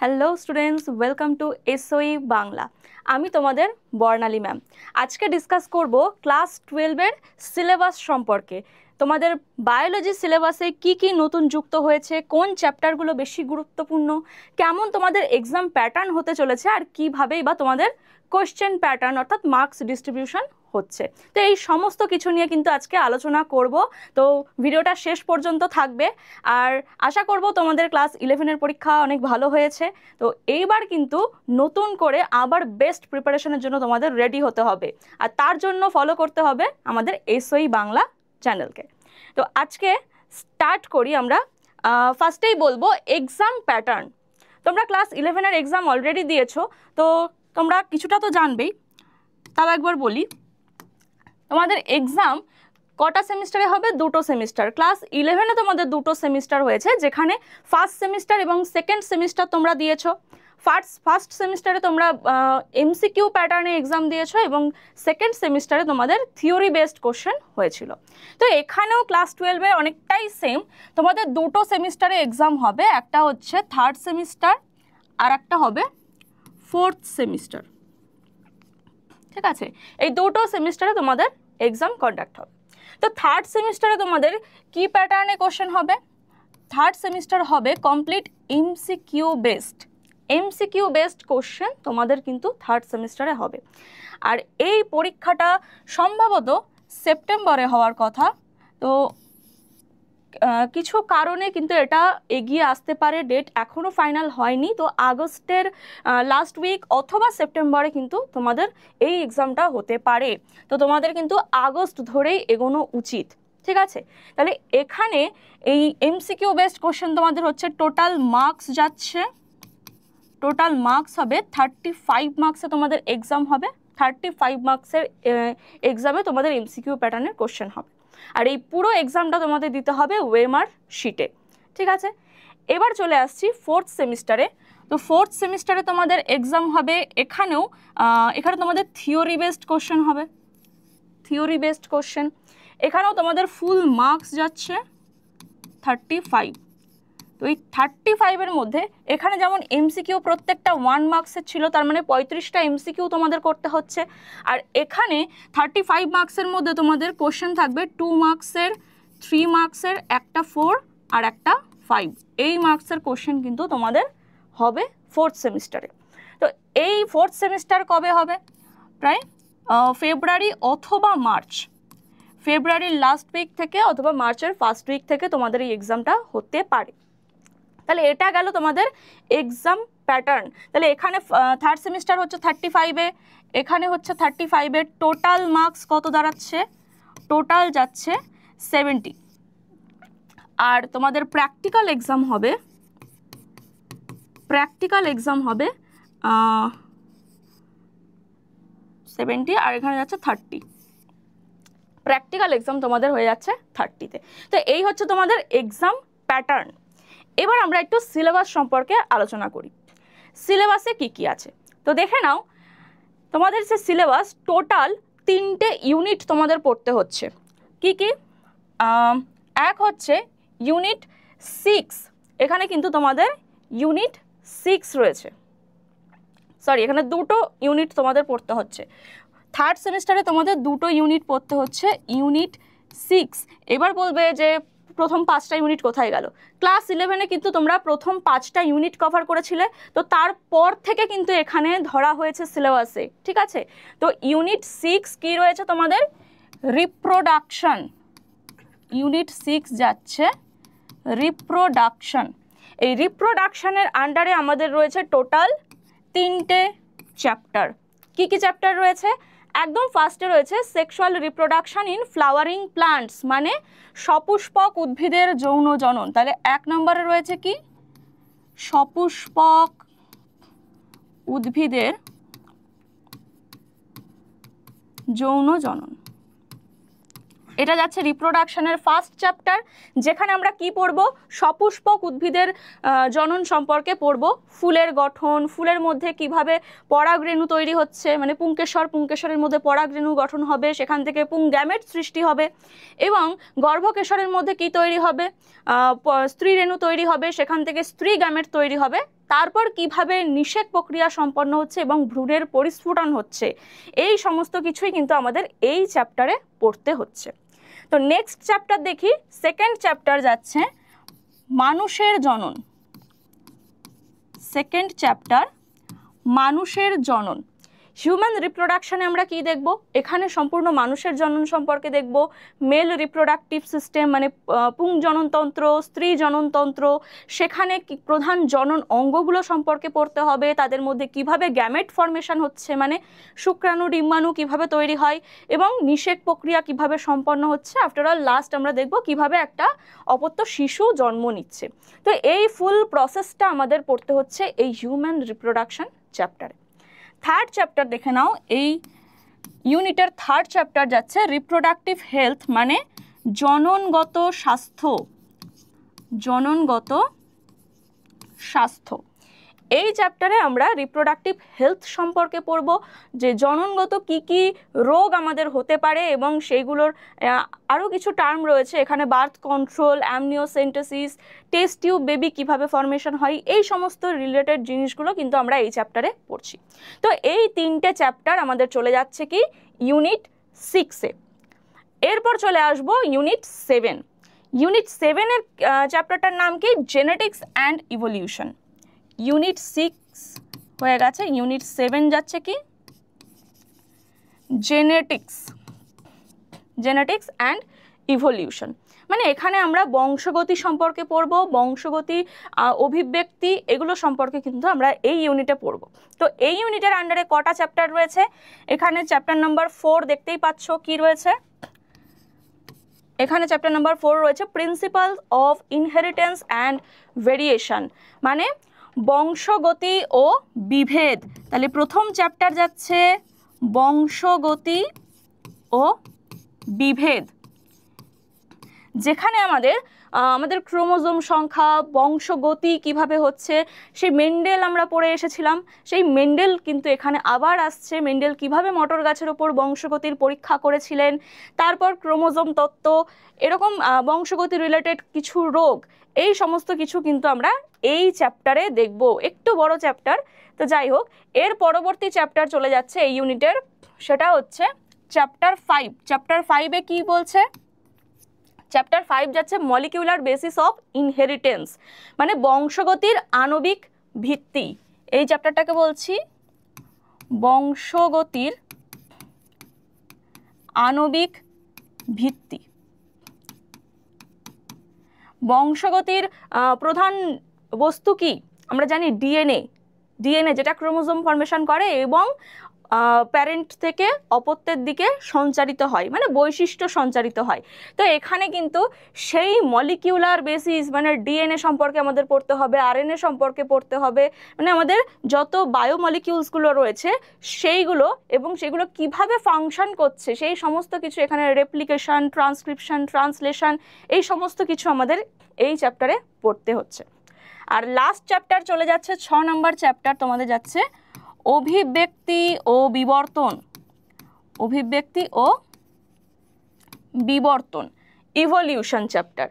Hello students, welcome to এসওই Bangla. আমি তোমাদের বর্ণালী ma'am. আজকে ডিসকাস করব ক্লাস 12-এর সিলেবাস সম্পর্কে। তোমাদের বায়োলজি সিলেবাসে কি কি নতুন যুক্ত হয়েছে, কোন চ্যাপ্টারগুলো বেশি গুরুত্বপূর্ণ, কেমন তোমাদের এক্সাম প্যাটার্ন হতে চলেছে, আর কীভাবেই বা তোমাদের কোয়েশ্চেন প্যাটার্ন অর্থাৎ মার্কস ডিস্ট্রিবিউশন হচ্ছে। তো এই সমস্ত কিছু নিয়ে কিন্তু আজকে আলোচনা করব। তো ভিডিওটা শেষ পর্যন্ত থাকবে। আর আশা করব তোমাদের ক্লাস 11-এর পরীক্ষা অনেক ভালো হয়েছে। তো এইবার কিন্তু নতুন করে আবার বেস্ট প্রিপারেশনের জন্য তোমাদের রেডি হতে হবে, আর তার জন্য ফলো করতে হবে আমাদের এসওই বাংলা চ্যানেলকে। তো আজকে স্টার্ট করি আমরা। ফার্স্টেই বলবো এক্সাম প্যাটার্ন। তোমরা ক্লাস 11-এর এক্সাম অলরেডি দিয়েছো, তো তোমরা কিছুটা তো জানবেই। তাও একবার বলি, তোমাদের এক্সাম কটা সেমিস্টারে হবে? দুটো সেমিস্টার। ক্লাস 11-এ তোমাদের দুটো সেমিস্টার হয়েছে, যেখানে ফার্স্ট সেমিস্টার এবং সেকেন্ড সেমিস্টার তোমরা দিয়েছো। ফার্স্ট সেমিস্টারে তোমরা এমসিকিউ প্যাটার্নে এক্সাম দিয়েছো এবং সেকেন্ড সেমিস্টারে তোমাদের থিওরি বেসড কোশ্চেন হয়েছিল। তো এখানেও ক্লাস 12-এ অনেকটাই সেম, তোমাদের দুটো সেমিস্টারে এক্সাম হবে। একটা হচ্ছে থার্ড সেমিস্টার আর একটা হবে ফোর্থ সেমিস্টার। ঠিক আছে, এই দুটো সেমিস্টারে তোমাদের এক্সাম কন্ডাক্ট হবে। তো থার্ড সেমিস্টারে তোমাদের কি প্যাটার্নে কোশ্চেন হবে? থার্ড সেমিস্টার হবে কমপ্লিট এমসিকিউ বেসড কোশ্চেন তোমাদের কিন্তু থার্ড সেমিস্টারে হবে। আর এই পরীক্ষাটা সম্ভবত সেপ্টেম্বরে হওয়ার কথা। তো কিছু কারণে কিন্তু এটা এগিয়ে আসতে পারে, ডেট এখনও ফাইনাল হয়নি। তো আগস্টের লাস্ট উইক অথবা সেপ্টেম্বরে কিন্তু তোমাদের এই এক্সামটা হতে পারে। তো তোমাদের কিন্তু আগস্ট ধরেই এগোনো উচিত। ঠিক আছে, তাহলে এখানে এই এমসিকিউ বেসড কোশ্চেন তোমাদের হচ্ছে টোটাল মার্কস যাচ্ছে, টোটাল মার্কস হবে 35 মার্কসে তোমাদের এক্সাম হবে। 35 মার্কসের এক্সামে তোমাদের এমসিকিউ প্যাটার্নের কোশ্চেন হবে। আর এই পুরো এক্সামটা তোমাদের দিতে হবে ওয়েমার শিটে। ঠিক আছে, এবার চলে আসছি ফোর্থ সেমিস্টারে। তো ফোর্থ সেমিস্টারে তোমাদের এক্সাম হবে, এখানে তোমাদের থিওরি বেসড কোশ্চেন হবে। থিওরি বেসড কোশ্চেন এখানেও তোমাদের ফুল মার্কস যাচ্ছে 35। তো এই 35-এর মধ্যে এখানে যেমন এমসিকিউ প্রত্যেকটা 1 মার্কসের ছিল, তার মানে 35টা এমসিকিউ তোমাদের করতে হচ্ছে। আর এখানে 35 মার্কসের মধ্যে তোমাদের কোশ্চেন থাকবে 2 মার্কসের, 3 মার্কসের, একটা 4 আর একটা 5। এই মার্কসের কোশ্চেন কিন্তু তোমাদের হবে ফোর্থ সেমিস্টারে। তো এই ফোর্থ সেমিস্টার কবে হবে? প্রায় ফেব্রুয়ারি অথবা মার্চ, ফেব্রুয়ারির লাস্ট উইক থেকে অথবা মার্চের ফার্স্ট উইক থেকে তোমাদের এই এক্সামটা হতে পারে। তাহলে এটা গেল তোমাদের এক্সাম প্যাটার্ন। তাহলে এখানে থার্ড সেমিস্টার হচ্ছে 35-এ, এখানে হচ্ছে 35-এর টোটাল মার্কস কত দাঁড়াচ্ছে? টোটাল যাচ্ছে 70। আর তোমাদের প্র্যাকটিক্যাল এক্সাম হবে 70, আর এখানে যাচ্ছে 30। প্র্যাকটিক্যাল এক্সাম তোমাদের হয়ে যাচ্ছে 30-তে। তো এই হচ্ছে তোমাদের এক্সাম প্যাটার্ন। এবার আমরা একটু সিলেবাস সম্পর্কে আলোচনা করি। সিলেবাসে কি কি আছে তো দেখে নাও। তোমাদের যে সিলেবাস, টোটাল 3টে ইউনিট তোমাদের পড়তে হচ্ছে। কি কি? এক হচ্ছে ইউনিট 6, এখানে কিন্তু তোমাদের ইউনিট 6 রয়েছে। সরি, এখানে দুটো ইউনিট তোমাদের পড়তে হচ্ছে। থার্ড সেমিস্টারে তোমাদের দুটো ইউনিট পড়তে হচ্ছে, ইউনিট 6। এবার বলবে যে প্রথম 5টা ইউনিট কোথায় গেল? ক্লাস 11-এ কিন্তু তোমরা প্রথম 5টা ইউনিট কভার করেছিলে, তো তারপর থেকে কিন্তু এখানে ধরা হয়েছে সিলেবাসে। ঠিক আছে, তো ইউনিট 6 কি রয়েছে তোমাদের? রিপ্রোডাকশন। ইউনিট 6 যাচ্ছে রিপ্রোডাকশন। এই রিপ্রোডাকশনের আন্ডারে আমাদের রয়েছে টোটাল 3টে চ্যাপ্টার। কি কি চ্যাপ্টার রয়েছে? একদম ফার্স্টে রয়েছে sexual reproduction in flowering plants, মানে সপুষ্পক উদ্ভিদের যৌন জনন। তাহলে 1 নম্বরে রয়েছে কি? সপুষ্পক উদ্ভিদের যৌন জনন। এটা যাচ্ছে রিপ্রোডাকশনের ফার্স্ট চ্যাপ্টার, যেখানে আমরা কি পড়ব? সপুষ্পক উদ্ভিদের জনন সম্পর্কে পড়ব। ফুলের গঠন, ফুলের মধ্যে কিভাবে পরাগরেণু তৈরি হচ্ছে, মানে পুংকেশরের মধ্যে পরাগরেণু গঠন হবে, সেখান থেকে পুংগ্যামেট সৃষ্টি হবে, এবং গর্ভকেশরের মধ্যে কি তৈরি হবে? স্ত্রী রেণু তৈরি হবে, সেখান থেকে স্ত্রী গ্যামেট তৈরি হবে। তারপর কিভাবে নিষেক প্রক্রিয়া সম্পন্ন হচ্ছে এবং ভ্রূণের পরিস্ফুটন হচ্ছে, এই সমস্ত কিছুই কিন্তু আমাদের এই চ্যাপ্টারে পড়তে হচ্ছে। তো নেক্সট চ্যাপ্টার দেখি, সেকেন্ড চ্যাপ্টার যাচ্ছে মানুষের জনন। সেকেন্ড চ্যাপ্টার মানুষের জনন। হিউম্যান রিপ্রোডাকশনে আমরা কি দেখব, এখানে সম্পূর্ণ মানুষের জনন সম্পর্কে দেখব, মেল রিপ্রোডাক্টিভ সিস্টেম মানে পুংজননতন্ত্র, স্ত্রী জননতন্ত্র, সেখানে প্রধান জনন অঙ্গগুলো সম্পর্কে পড়তে হবে, তাদের মধ্যে কিভাবে গ্যামেট ফর্মেশন হচ্ছে মানে শুক্রাণু ডিম্বাণু কিভাবে তৈরি হয় এবং নিষেক প্রক্রিয়া কিভাবে সম্পন্ন হচ্ছে। আফটার অল লাস্ট আমরা দেখব কিভাবে একটা অপত্য শিশু জন্ম নিচ্ছে। তো এই ফুল প্রসেসটা আমাদের পড়তে হচ্ছে এই হিউম্যান রিপ্রোডাকশন চ্যাপ্টারে। থার্ড চ্যাপ্টার দেখে নাও, এই ইউনিটের থার্ড চ্যাপ্টার যাচ্ছে রিপ্রোডাক্টিভ হেলথ মানে জননগত স্বাস্থ্য। জননগত স্বাস্থ্য, এই চ্যাপ্টারে আমরা রিপ্রোডাক্টিভ হেলথ সম্পর্কে পড়ব, যে জননগত কি কি রোগ আমাদের হতে পারে এবং সেইগুলোর আরও কিছু টার্ম রয়েছে এখানে, birth control, amniocentesis, test tube baby কিভাবে ফর্মেশন হয়, এই সমস্ত রিলেটেড জিনিসগুলো কিন্তু আমরা এই চ্যাপ্টারে পড়ছি। তো এই তিনটে চ্যাপ্টার আমাদের চলে যাচ্ছে কি ইউনিট 6-এ। এরপর চলে আসবো ইউনিট 7। ইউনিট 7-এর চ্যাপ্টারটার নাম কি জেনেটিক্স অ্যান্ড ইভলিউশন। ইউনিট 6 হয়ে গেছে, ইউনিট 7 যাচ্ছে কি জেনেটিক্স। জেনেটিক্স অ্যান্ড ইভলিউশন মানে এখানে আমরা বংশগতি সম্পর্কে পড়ব, বংশগতি, অভিব্যক্তি, এগুলো সম্পর্কে কিন্তু আমরা এই ইউনিটে পড়ব। তো এই ইউনিটের আন্ডারে কটা চ্যাপ্টার রয়েছে, এখানে চ্যাপ্টার নাম্বার 4 দেখতেই পাচ্ছ কি রয়েছে, এখানে চ্যাপ্টার নাম্বার 4 রয়েছে principal of inheritance and variation মানে বংশগতি ও বিভেদ। তাহলে প্রথম চ্যাপ্টার যাচ্ছে বংশগতি ও বিভেদ, যেখানে আমাদের ক্রোমোজোম সংখ্যা, বংশগতি কিভাবে হচ্ছে, সেই মেন্ডেল আমরা পড়ে এসেছিলাম, সেই মেন্ডেল কিন্তু এখানে আবার আসছে, মেন্ডেল কিভাবে মটর গাছের ওপর বংশগতির পরীক্ষা করেছিলেন, তারপর ক্রোমোজোম তত্ত্ব, এরকম বংশগতি রিলেটেড কিছু রোগ, এই সমস্ত কিছু কিন্তু আমরা এই চ্যাপ্টারে দেখব। একটু বড় চ্যাপ্টার, তো যাই হোক, এর পরবর্তী চ্যাপ্টার চলে যাচ্ছে এই ইউনিটের, সেটা হচ্ছে চ্যাপ্টার 5। চ্যাপ্টার 5-এ কি বলছে, চ্যাপ্টার 5 যাচ্ছে মলিকিউলার বেসিস অফ ইনহেরিটেন্স মানে বংশগতির আণবিক ভিত্তি। এই চ্যাপ্টারটাকে বলছি বংশগতির আণবিক ভিত্তি। বংশগতির প্রধান বস্তু কি আমরা জানি, ডিএনএ। ডিএনএ যেটা ক্রোমোজোম ফর্মেশন করে এবং প্যারেন্ট থেকে অপত্যের দিকে সঞ্চারিত হয় মানে বৈশিষ্ট্য সঞ্চারিত হয়। তো এখানে কিন্তু সেই মলিকিউলার বেসিস মানে ডিএনএ সম্পর্কে আমাদের পড়তে হবে, আরএনএ সম্পর্কে পড়তে হবে, মানে আমাদের যত বায়োমলিকিউলসগুলো রয়েছে সেইগুলো এবং সেগুলো কিভাবে ফাংশন করছে সেই সমস্ত কিছু, এখানে রেপ্লিকেশন, ট্রান্সক্রিপশন, ট্রান্সলেশন, এই সমস্ত কিছু আমাদের এই চ্যাপ্টারে পড়তে হচ্ছে। আর লাস্ট চ্যাপ্টার চলে যাচ্ছে 6 নম্বর চ্যাপ্টার তোমাদের যাচ্ছে অভিব্যক্তি ও বিবর্তন। অভিব্যক্তি ও বিবর্তন, ইভলিউশন চ্যাপ্টার,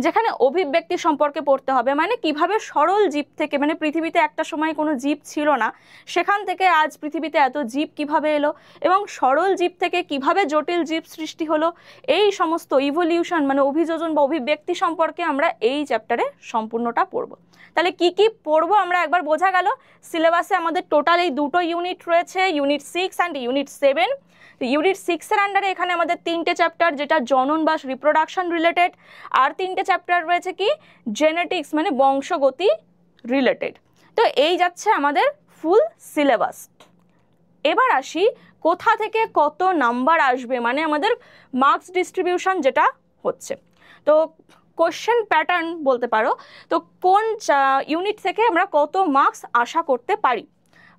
যেখানে অভিব্যক্তি সম্পর্কে পড়তে হবে মানে কিভাবে সরল জীব থেকে, মানে পৃথিবীতে একটা সময় কোনো জীব ছিল না, সেখান থেকে আজ পৃথিবীতে এত জীব কিভাবে এলো এবং সরল জীব থেকে কিভাবে জটিল জীব সৃষ্টি হলো, এই সমস্ত ইভলিউশন মানে অভিযোজন বা অভিব্যক্তি সম্পর্কে আমরা এই চ্যাপ্টারে সম্পূর্ণটা পড়ব। তাহলে কি কি পড়বো আমরা একবার বোঝা গেল। সিলেবাসে আমাদের টোটাল এই দুটো ইউনিট রয়েছে, ইউনিট 6 অ্যান্ড ইউনিট 7। ইউনিট 6-এর আন্ডারে এখানে আমাদের 3টে চ্যাপ্টার, যেটা জনন বা রিপ্রোডাকশন রিলেটেড, আর 3টে চ্যাপ্টার রয়েছে কি জেনেটিক্স মানে বংশগতি রিলেটেড। তো এই যাচ্ছে আমাদের ফুল সিলেবাস। এবার আসি কোথা থেকে কত নাম্বার আসবে মানে আমাদের মার্কস ডিস্ট্রিবিউশন যেটা হচ্ছে। তো কোশ্চেন প্যাটার্ন বলতে পারো, তো কোন ইউনিট থেকে আমরা কত মার্কস আশা করতে পারি।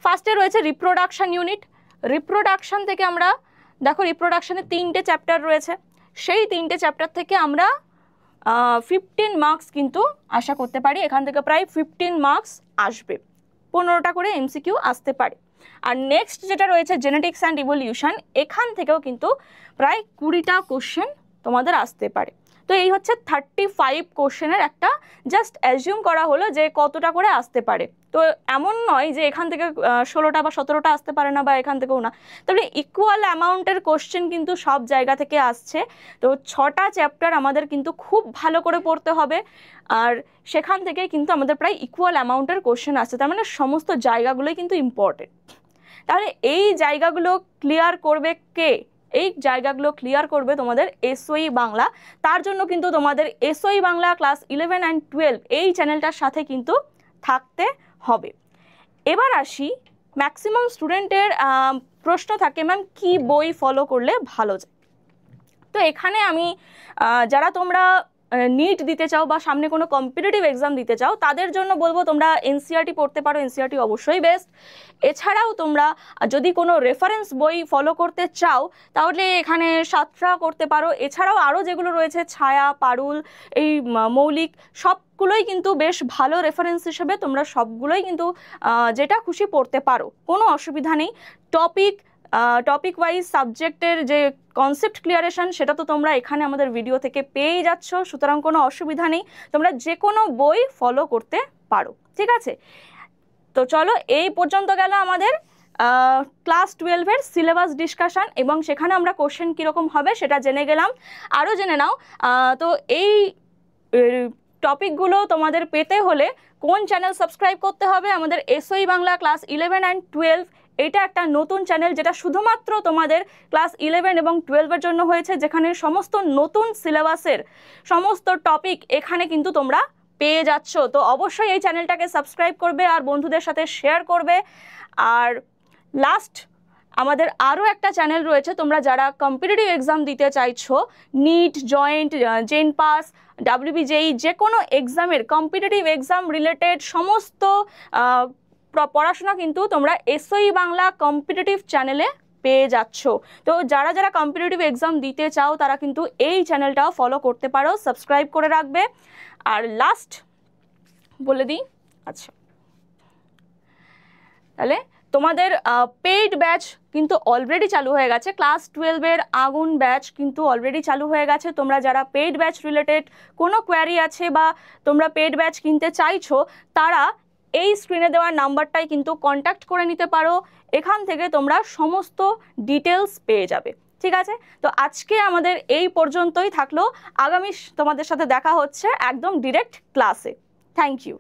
ফার্স্টে রয়েছে রিপ্রোডাকশন ইউনিট। রিপ্রোডাকশন থেকে আমরা দেখো রিপ্রোডাকশনে 3টে চ্যাপ্টার রয়েছে, সেই 3টে চ্যাপ্টার থেকে আমরা 15 মার্কস কিন্তু আশা করতে পারি। এখান থেকে প্রায় 15 মার্কস আসবে, 15টা করে এমসিকিউ আসতে পারে। আর নেক্সট যেটা রয়েছে জেনেটিক্স অ্যান্ড ইভলিউশন, এখান থেকেও কিন্তু প্রায় 20টা কোশ্চেন তোমাদের আসতে পারে। তো এই হচ্ছে 35 কোশ্চেনের একটা জাস্ট অ্যাজিউম করা হলো যে কতটা করে আসতে পারে। তো এমন নয় যে এখান থেকে 16টা বা 17টা আসতে পারে না, বা এখান থেকেও না, তাহলে ইকুয়াল অ্যামাউন্টের কোশ্চেন কিন্তু সব জায়গা থেকে আসছে। তো 6টা চ্যাপ্টার আমাদের কিন্তু খুব ভালো করে পড়তে হবে, আর সেখান থেকে কিন্তু আমাদের প্রায় ইকুয়াল অ্যামাউন্টের কোশ্চেন আসছে, তার মানে সমস্ত জায়গাগুলোই কিন্তু ইম্পর্টেন্ট। তাহলে এই জায়গাগুলো ক্লিয়ার করবে কে? এই জায়গাগুলো ক্লিয়ার করবে তোমাদের এসওই বাংলা। তার জন্য কিন্তু তোমাদের এসওই বাংলা ক্লাস 11 অ্যান্ড 12 এই চ্যানেলটার সাথে কিন্তু থাকতে হবে। এবার আসি, ম্যাক্সিমাম স্টুডেন্টের প্রশ্ন থাকে ম্যাম কি বই ফলো করলে ভালো যায়। তো এখানে আমি যারা তোমরা নিট দিতে চাও বা সামনে কোনো কম্পিটিটিভ এক্সাম দিতে চাও তাদের জন্য বলবো তোমরা এনসিইআরটি পড়তে পারো, এনসিইআরটি অবশ্যই বেস্ট। এছাড়াও তোমরা যদি কোনো রেফারেন্স বই ফলো করতে চাও তাহলে এখানে সাতরা করতে পারো। এছাড়াও আরও যেগুলো রয়েছে ছায়া, পারুল, এই মৌলিক, সবগুলোই কিন্তু বেশ ভালো রেফারেন্স হিসেবে তোমরা সবগুলোই কিন্তু যেটা খুশি পড়তে পারো, কোনো অসুবিধা নেই। টপিক ওয়াইজ সাবজেক্টের যে কনসেপ্ট ক্লিয়ারেশন সেটা তো তোমরা এখানে আমাদের ভিডিও থেকে পেয়েই যাচ্ছ, সুতরাং কোনো অসুবিধা নেই, তোমরা যে কোনো বই ফলো করতে পারো। ঠিক আছে, তো চলো এই পর্যন্ত গেল আমাদের ক্লাস 12-এর সিলেবাস ডিসকাশন, এবং সেখানে আমরা কোশ্চেন কীরকম হবে সেটা জেনে গেলাম। আরও জেনে নাও তো এই টপিকগুলো তোমাদের পেতে হলে কোন চ্যানেল সাবস্ক্রাইব করতে হবে? আমাদের এসওই বাংলা ক্লাস 11 অ্যান্ড 12, এটা একটা নতুন চ্যানেল যেটা শুধুমাত্র তোমাদের ক্লাস 11 এবং 12-এর জন্য হয়েছে, যেখানে সমস্ত নতুন সিলেবাসের সমস্ত টপিক এখানে কিন্তু তোমরা পেয়ে যাচ্ছ। তো অবশ্যই এই চ্যানেলটাকে সাবস্ক্রাইব করবে আর বন্ধুদের সাথে শেয়ার করবে। আর লাস্ট, আমাদের আরও একটা চ্যানেল রয়েছে, তোমরা যারা কম্পিটিটিভ এক্সাম দিতে চাইছো, নিট, জয়েন্ট, জেন পাস, WBJEE, যে কোনো এক্সামের কম্পিটিটিভ এক্সাম রিলেটেড সমস্ত পড়াশোনা কিন্তু তোমরা এসওই বাংলা কম্পিটিটিভ চ্যানেলে পেয়ে যাচ্ছ। তো যারা যারা কম্পিটিটিভ এক্সাম দিতে চাও তারা কিন্তু এই চ্যানেলটাও ফলো করতে পারো, সাবস্ক্রাইব করে রাখবে। আর লাস্ট বলে দিই, আচ্ছা তাহলে তোমাদের পেইড ব্যাচ কিন্তু অলরেডি চালু হয়ে গেছে, ক্লাস 12-এর আগুন ব্যাচ কিন্তু অলরেডি চালু হয়ে গেছে। তোমরা যারা পেইড ব্যাচ রিলেটেড কোনো কোয়ারি আছে বা তোমরা পেইড ব্যাচ কিনতে চাইছো তারা এই স্ক্রিনে দেওয়া নাম্বারটাই কিন্তু কন্ট্যাক্ট করে নিতে পারো, এখান থেকে তোমরা সমস্ত ডিটেলস পেয়ে যাবে। ঠিক আছে, তো আজকে আমাদের এই পর্যন্তই থাকলো, আগামী তোমাদের সাথে দেখা হচ্ছে একদম ডিরেক্ট ক্লাসে। Thank you.